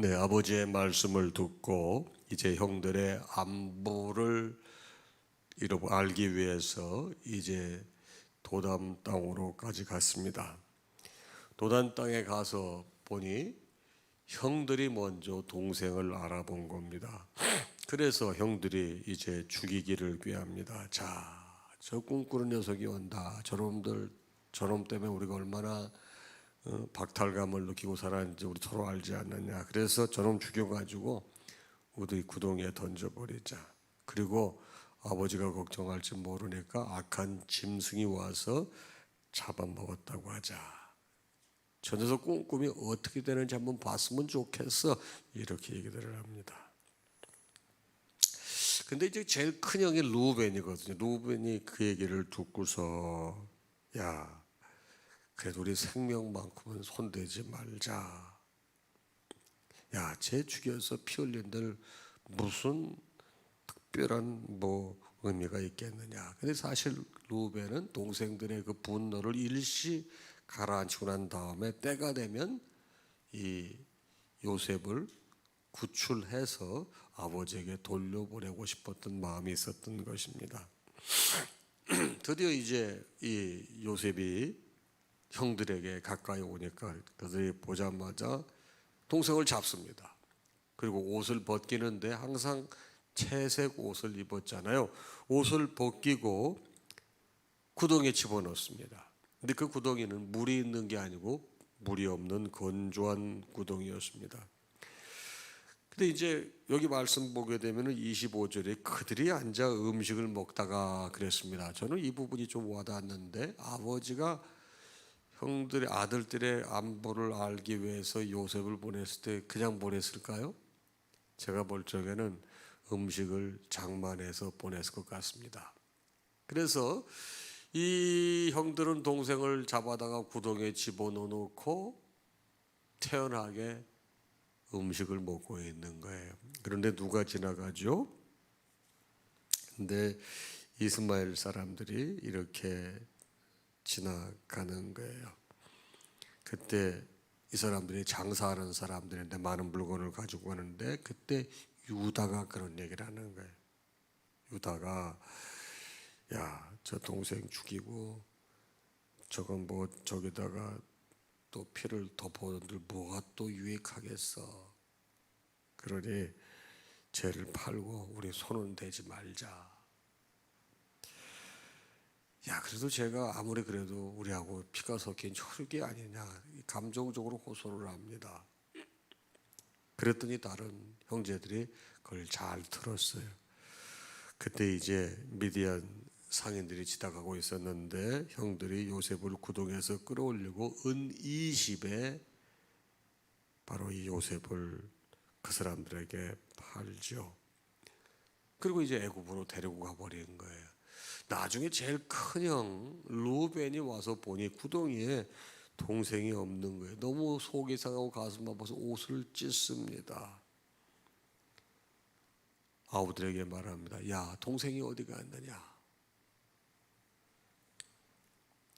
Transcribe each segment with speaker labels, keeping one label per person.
Speaker 1: 네, 아버지의 말씀을 듣고 이제 형들의 안부를 알기 위해서 이제 도단 땅으로까지 갔습니다. 도단 땅에 가서 보니 형들이 먼저 동생을 알아본 겁니다. 그래서 형들이 이제 죽이기를 귀합니다. 자, 저 꿈꾸는 녀석이 온다. 저놈 때문에 우리가 얼마나 박탈감을 느끼고 살았는지 우리 서로 알지 않느냐. 그래서 저놈 죽여가지고 우리 구덩이에 던져버리자. 그리고 아버지가 걱정할지 모르니까 악한 짐승이 와서 잡아먹었다고 하자. 저 녀석 꿈이 어떻게 되는지 한번 봤으면 좋겠어. 이렇게 얘기들을 합니다. 근데 이제 제일 큰 형이 루벤이거든요. 루벤이 그 얘기를 듣고서 야, 그래도 우리 생명만큼은 손대지 말자. 야, 쟤 죽여서 피 흘린들 무슨 특별한 의미가 있겠느냐. 근데 사실 루벤은 동생들의 그 분노를 일시 가라앉히고 난 다음에 때가 되면 이 요셉을 구출해서 아버지에게 돌려보내고 싶었던 마음이 있었던 것입니다. 드디어 이제 이 요셉이 형들에게 가까이 오니까 그들이 보자마자 동생을 잡습니다. 그리고 옷을 벗기는데 항상 채색 옷을 입었잖아요. 옷을 벗기고 구덩이에 집어넣습니다. 근데 그 구덩이는 물이 있는 게 아니고 물이 없는 건조한 구덩이였습니다. 근데 이제 여기 말씀 보게 되면 25절에 그들이 앉아 음식을 먹다가 그랬습니다. 저는 이 부분이 좀 와닿았는데 아버지가 형들의 아들들의 안부를 알기 위해서 요셉을 보냈을 때 그냥 보냈을까요? 제가 볼 적에는 음식을 장만해서 보냈을 것 같습니다. 그래서 이 형들은 동생을 잡아다가 구덩이에 집어넣고 태연하게 음식을 먹고 있는 거예요. 그런데 누가 지나가죠? 근데 이스마엘 사람들이 이렇게 지나가는 거예요. 그때 이 사람들이 장사하는 사람들인데 많은 물건을 가지고 가는데 그때 유다가 그런 얘기를 하는 거예요. 유다가 야, 저 동생 죽이고 저건 저기다가 또 피를 덮어놓들 뭐가 또 유익하겠어. 그러니 쟤를 팔고 우리 손은 대지 말자. 야, 그래도 제가 아무리 그래도 우리하고 피가 섞인 혈육이 아니냐 감정적으로 호소를 합니다. 그랬더니 다른 형제들이 그걸 잘 들었어요. 그때 이제 미디안 상인들이 지나가고 있었는데 형들이 요셉을 구덩이에서 끌어올리고 은 20에 바로 이 요셉을 그 사람들에게 팔죠. 그리고 이제 애굽으로 데리고 가버린 거예요. 나중에 제일 큰 형 루벤이 와서 보니 구덩이에 동생이 없는 거예요. 너무 속이 상하고 가슴 아파서 옷을 찢습니다. 아우들에게 말합니다. 야, 동생이 어디 갔느냐?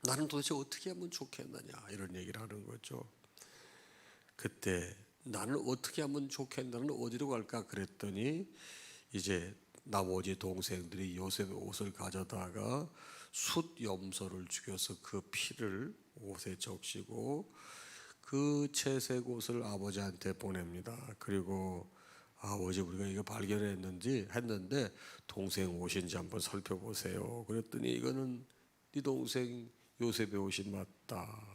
Speaker 1: 나는 도대체 어떻게 하면 좋겠느냐? 이런 얘기를 하는 거죠. 그때 나는 어떻게 하면 좋겠느냐는 어디로 갈까 그랬더니 이제 나머지 동생들이 요셉의 옷을 가져다가 숫 염소를 죽여서 그 피를 옷에 적시고 그 채색 옷을 아버지한테 보냅니다. 그리고 아버지 우리가 이거 했는데 동생 옷인지 한번 살펴보세요. 그랬더니 이거는 네 동생 요셉의 옷이 맞다.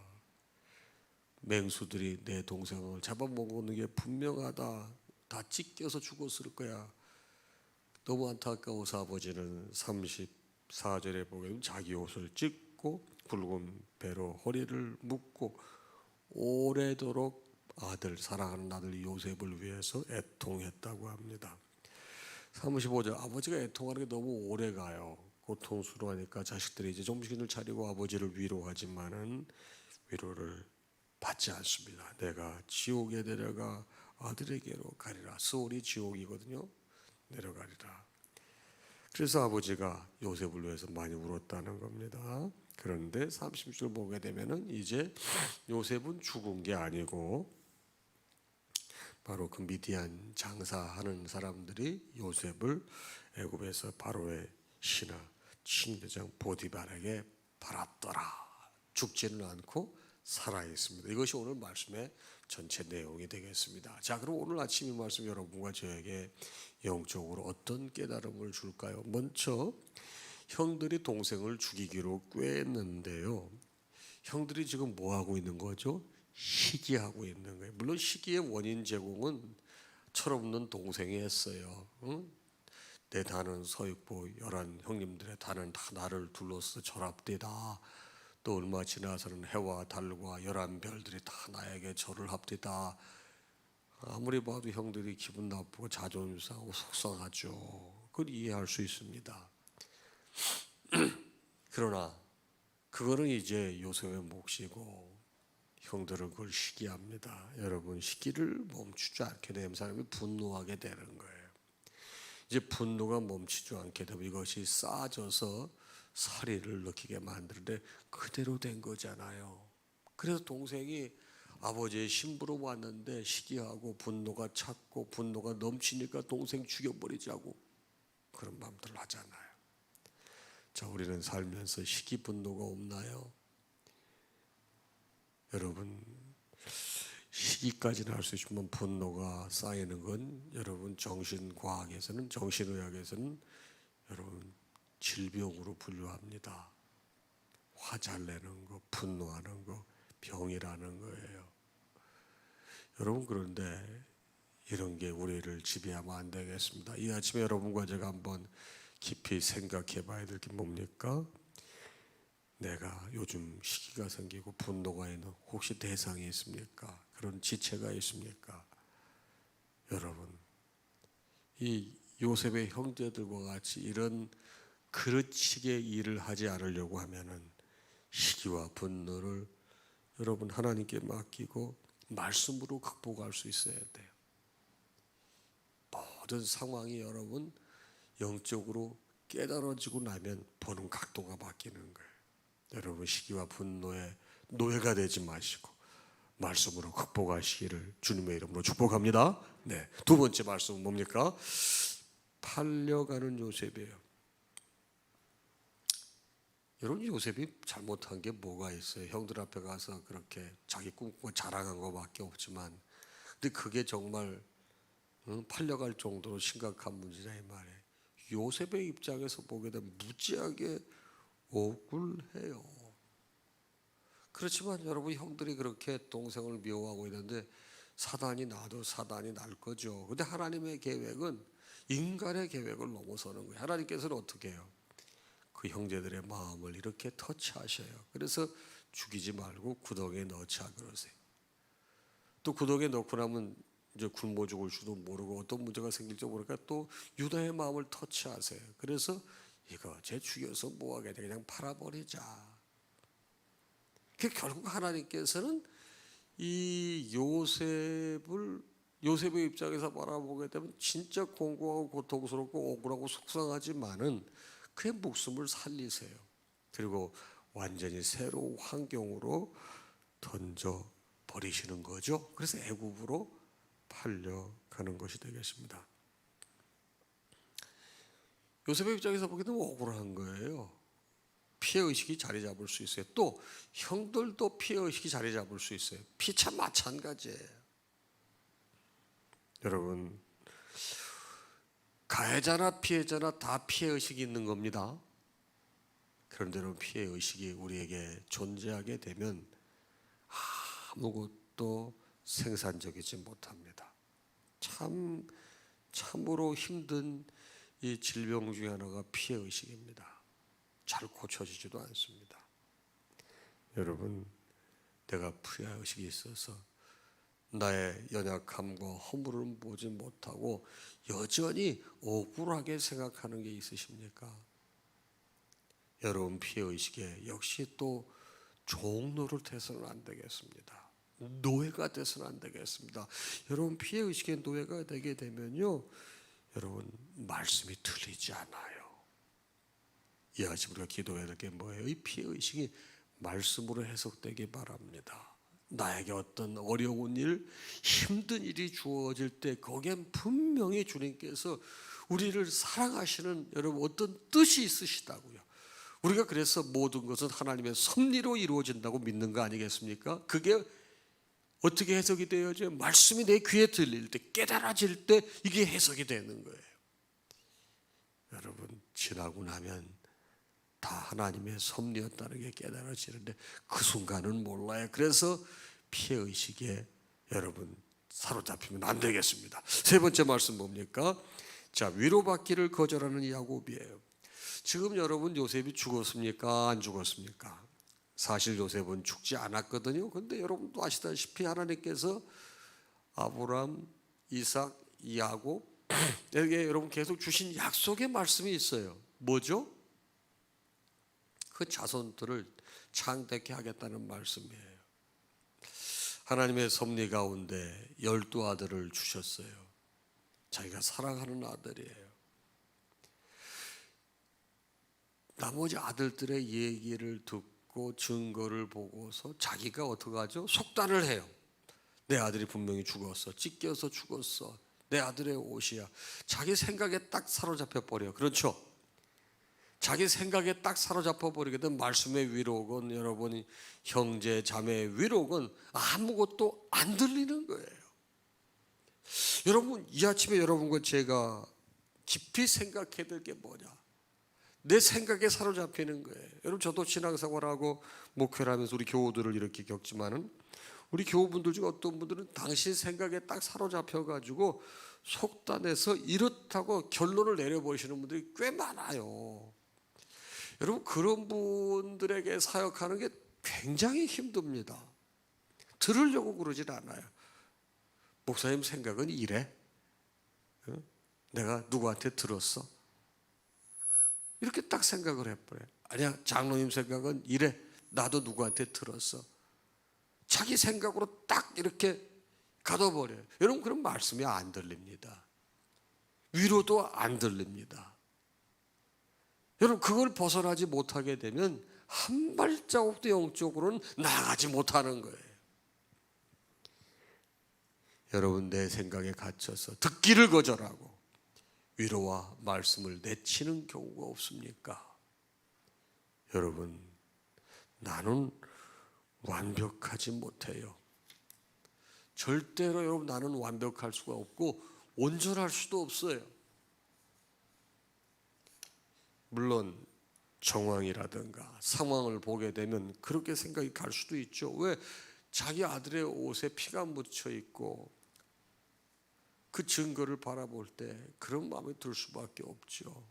Speaker 1: 맹수들이 내 동생을 잡아먹는 게 분명하다. 다 찢겨서 죽었을 거야. 너무 안타까워서 아버지는 34절에 보게 되면 자기 옷을 찢고 굵은 배로 허리를 묶고 오래도록 사랑하는 아들 요셉을 위해서 애통했다고 합니다. 35절 아버지가 애통하는 게 너무 오래 가요. 고통스러우니까 자식들이 이제 정신을 차리고 아버지를 위로하지만은 위로를 받지 않습니다. 내가 지옥에 내려가 아들에게로 가리라. 스올이 지옥이거든요. 내려가리라. 그래서 아버지가 요셉을 위해서 많이 울었다는 겁니다. 그런데 30절 보게 되면은 이제 요셉은 죽은 게 아니고 바로 그 미디안 장사하는 사람들이 요셉을 애굽에서 바로의 신하 친대장 보디발에게 팔았더라. 죽지는 않고 살아 있습니다. 이것이 오늘 말씀의 전체 내용이 되겠습니다. 자, 그럼 오늘 아침 이 말씀 여러분과 저에게 영적으로 어떤 깨달음을 줄까요? 먼저 형들이 동생을 죽이기로 꾀했는데요. 형들이 지금 뭐 하고 있는 거죠? 시기하고 있는 거예요. 물론 시기의 원인 제공은 철없는 동생이 했어요. 응? 내 단은 서익보 11 형님들의 단은 다 나를 둘러서 절합되다. 또 얼마 지나서는 해와 달과 11별들이 다 나에게 절을 합디다. 아무리 봐도 형들이 기분 나쁘고 자존심 상하고 속상하죠. 그걸 이해할 수 있습니다. 그러나 그거는 이제 요셉의 몫이고 형들은 그걸 시기합니다. 여러분, 시기를 멈추지 않게 되면 사람이 분노하게 되는 거예요. 이제 분노가 멈추지 않게 되면 이것이 쌓아져서 살인을 느끼게 만드는데 그대로 된 거잖아요. 그래서 동생이 아버지의 신부로 왔는데 시기하고 분노가 찼고 분노가 넘치니까 동생 죽여버리자고 그런 마음들을 하잖아요. 자, 우리는 살면서 시기 분노가 없나요? 여러분, 시기까지는 할 수 있지만 분노가 쌓이는 건 여러분 정신과학에서는, 정신의학에서는 여러분 질병으로 분류합니다. 화 잘 내는 거, 분노하는 거, 병이라는 거예요. 여러분, 그런데 이런 게 우리를 지배하면 안 되겠습니다. 이 아침에 여러분과 제가 한번 깊이 생각해 봐야 될 게 뭡니까? 내가 요즘 시기가 생기고 분노가 있는 혹시 대상이 있습니까? 그런 지체가 있습니까? 여러분, 이 요셉의 형제들과 같이 이런 그릇식의 일을 하지 않으려고 하면은 시기와 분노를 여러분 하나님께 맡기고 말씀으로 극복할 수 있어야 돼요. 모든 상황이 여러분 영적으로 깨달아지고 나면 보는 각도가 바뀌는 거예요. 여러분, 시기와 분노의 노예가 되지 마시고 말씀으로 극복하시기를 주님의 이름으로 축복합니다. 네, 두 번째 말씀은 뭡니까? 팔려가는 요셉이에요. 여러분, 요셉이 잘못한 게 뭐가 있어요? 형들 앞에 가서 그렇게 자기 꿈꾸고 자랑한 것밖에 없지만, 근데 그게 정말 팔려갈 정도로 심각한 문제냐 이 말이에요. 요셉의 입장에서 보게 되면 무지하게 억울해요. 그렇지만 여러분, 형들이 그렇게 동생을 미워하고 있는데 사단이 나도 사단이 날 거죠. 근데 하나님의 계획은 인간의 계획을 넘어서는 거예요. 하나님께서는 어떻게 해요? 그 형제들의 마음을 이렇게 터치하셔요. 그래서 죽이지 말고 구덩이에 넣자 그러세요. 또 구덩이에 넣고 나면 이제 굶어 죽을 줄도 모르고 어떤 문제가 생길지 모르니까 또 유다의 마음을 터치하세요. 그래서 이거 쟤 죽여서 뭐하게 돼, 그냥 팔아버리자. 결국 하나님께서는 이 요셉의 입장에서 바라보게 되면 진짜 공고하고 고통스럽고 억울하고 속상하지만은 그의 목숨을 살리세요. 그리고 완전히 새로운 환경으로 던져 버리시는 거죠. 그래서 애굽으로 팔려가는 것이 되겠습니다. 요셉의 입장에서 보게 되면 억울한 거예요. 피해의식이 자리 잡을 수 있어요. 또 형들도 피해의식이 자리 잡을 수 있어요. 피차 마찬가지예요. 여러분, 가해자나 피해자나 다 피해의식이 있는 겁니다. 그런데 피해의식이 우리에게 존재하게 되면 아무것도 생산적이지 못합니다. 참으로 힘든 이 질병 중에 하나가 피해의식입니다. 잘 고쳐지지도 않습니다. 여러분, 내가 피해의식이 있어서 나의 연약함과 허물을 보지 못하고 여전히 억울하게 생각하는 게 있으십니까? 여러분, 피해의식에 역시 또 종로를 돼서는 안 되겠습니다. 노예가 돼서는 안 되겠습니다. 여러분, 피해의식의 노예가 되게 되면요, 여러분, 말씀이 틀리지 않아요. 이 아침 우리가 기도해야 될 게 뭐예요? 이 피해의식이 말씀으로 해석되기 바랍니다. 나에게 어떤 어려운 일, 힘든 일이 주어질 때 거기엔 분명히 주님께서 우리를 사랑하시는 여러분 어떤 뜻이 있으시다고요. 우리가 그래서 모든 것은 하나님의 섭리로 이루어진다고 믿는 거 아니겠습니까? 그게 어떻게 해석이 되어져요? 말씀이 내 귀에 들릴 때, 깨달아질 때 이게 해석이 되는 거예요. 여러분, 지나고 나면 다 하나님의 섭리였다는 게 깨달아지는데 그 순간은 몰라요. 그래서 피해의식에 여러분 사로잡히면 안 되겠습니다. 세 번째 말씀 뭡니까? 자, 위로받기를 거절하는 야곱이에요. 지금 여러분 요셉이 죽었습니까? 안 죽었습니까? 사실 요셉은 죽지 않았거든요. 그런데 여러분도 아시다시피 하나님께서 아브람, 이삭, 야곱에게 여러분 계속 주신 약속의 말씀이 있어요. 뭐죠? 그 자손들을 창대케 하겠다는 말씀이에요. 하나님의 섭리 가운데 12아들을 주셨어요. 자기가 사랑하는 아들이에요. 나머지 아들들의 얘기를 듣고 증거를 보고서 자기가 어떻게 하죠? 속단을 해요. 내 아들이 분명히 죽었어. 찢겨서 죽었어. 내 아들의 옷이야. 자기 생각에 딱 사로잡혀 버려요. 그렇죠? 자기 생각에 딱 사로잡혀 버리게 된 말씀의 위로건 여러분이 형제 자매의 위로건 아무것도 안 들리는 거예요. 여러분, 이 아침에 여러분과 제가 깊이 생각해야 될 게 뭐냐? 내 생각에 사로잡히는 거예요. 여러분, 저도 신앙생활하고 목회를 하면서 우리 교우들을 이렇게 겪지만은 우리 교우분들 중 어떤 분들은 당신 생각에 딱 사로잡혀가지고 속단해서 이렇다고 결론을 내려버리시는 분들이 꽤 많아요. 여러분, 그런 분들에게 사역하는 게 굉장히 힘듭니다. 들으려고 그러진 않아요. 목사님 생각은 이래? 내가 누구한테 들었어? 이렇게 딱 생각을 해버려요. 아니야, 장로님 생각은 이래. 나도 누구한테 들었어. 자기 생각으로 딱 이렇게 가둬버려요. 여러분, 그런 말씀이 안 들립니다. 위로도 안 들립니다. 여러분, 그걸 벗어나지 못하게 되면 한 발자국도 영적으로는 나아가지 못하는 거예요. 여러분, 내 생각에 갇혀서 듣기를 거절하고 위로와 말씀을 내치는 경우가 없습니까? 여러분, 나는 완벽하지 못해요. 절대로 여러분, 나는 완벽할 수가 없고 온전할 수도 없어요. 물론 정황이라든가 상황을 보게 되면 그렇게 생각이 갈 수도 있죠. 왜? 자기 아들의 옷에 피가 묻혀 있고 그 증거를 바라볼 때 그런 마음이 들 수밖에 없죠.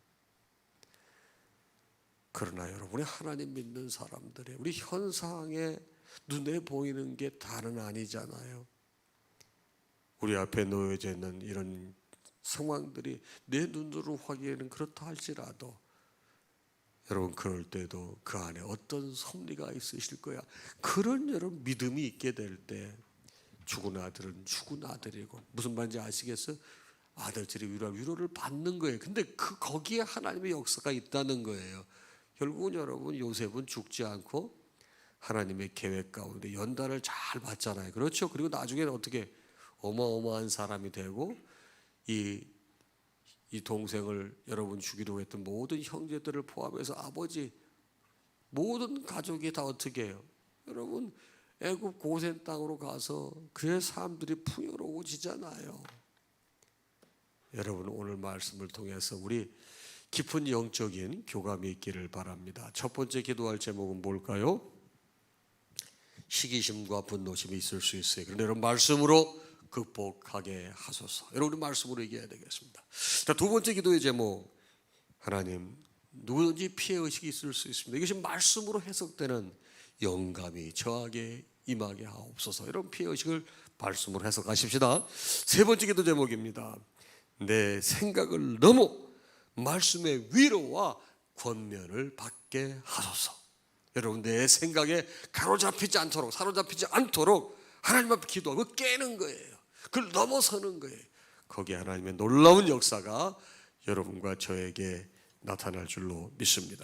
Speaker 1: 그러나 여러분이 하나님 믿는 사람들의 우리 현상에 눈에 보이는 게 다는 아니잖아요. 우리 앞에 놓여져 있는 이런 상황들이 내 눈으로 확인하기에는 그렇다 할지라도 여러분, 그럴 때도 그 안에 어떤 섭리가 있으실 거야. 그런 여러분 믿음이 있게 될 때 죽은 아들은 죽은 아들이고, 무슨 말인지 아시겠어요? 아들들이 위로를 받는 거예요. 근데 거기에 하나님의 역사가 있다는 거예요. 결국은 여러분, 요셉은 죽지 않고 하나님의 계획 가운데 연단을 잘 받잖아요. 그렇죠? 그리고 나중에는 어떻게 어마어마한 사람이 되고 이 동생을 여러분 죽이려고 했던 모든 형제들을 포함해서 아버지 모든 가족이 다 어떻게 해요? 여러분, 애굽 고센 땅으로 가서 그의 사람들이 풍요로워지잖아요. 여러분, 오늘 말씀을 통해서 우리 깊은 영적인 교감이 있기를 바랍니다. 첫 번째 기도할 제목은 뭘까요? 시기심과 분노심이 있을 수 있어요. 그런데 여러분, 말씀으로 극복하게 하소서. 여러분, 말씀으로 이겨야 되겠습니다. 자, 두 번째 기도의 제목, 하나님, 누구든지 피해의식이 있을 수 있습니다. 이것이 말씀으로 해석되는 영감이 저에게 임하게 하옵소서. 이런 피해의식을 말씀으로 해석하십시다. 세 번째 기도 제목입니다. 내 생각을 넘어 말씀의 위로와 권면을 받게 하소서. 여러분, 내 생각에 가로잡히지 않도록, 사로잡히지 않도록 하나님 앞에 기도하고 깨는 거예요. 그걸 넘어서는 거예요. 거기에 하나님의 놀라운 역사가 여러분과 저에게 나타날 줄로 믿습니다.